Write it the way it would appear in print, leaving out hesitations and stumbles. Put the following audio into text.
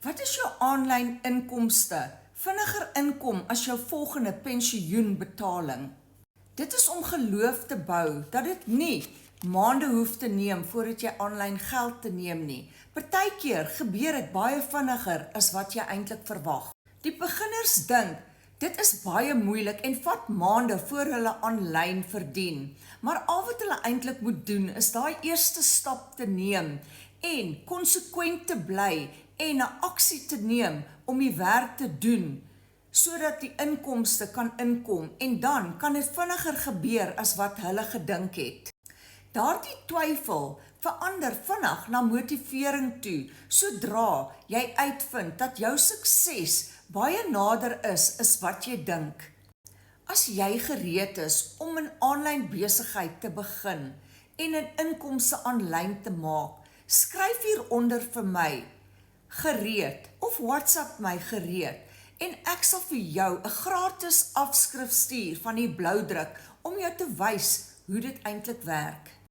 Wat is jou aanlyn inkomste? Vinniger inkom as jou volgende pensioenbetaling. Dit is om geloof te bou dat dit nie maande hoef te neem voordat jy aanlyn geld te neem nie. Partykeer gebeur dit baie vinniger as wat jy eintlik verwag. Die beginners dink dit is baie moeilik en vat maande voor hulle aanlyn verdien. Maar al wat hulle eintlik moet doen is daai eerste stap te neem en konsekwent te bly en 'n aksie te neem om die werk te doen sodat die inkomste kan inkom en dan kan dit vinniger gebeur as wat hulle gedink het. Daardie twyfel verander vinnig na motivering toe sodra jy uitvind dat jou sukses baie nader is wat jy dink. As jy gereed is om 'n aanlyn besigheid te begin en 'n inkomste aanlyn te maak, skryf hieronder vir my gereed of WhatsApp my gereed en ek sal vir jou 'n gratis afskrif stuur van die bloudruk om jou te wys hoe dit eintlik werk.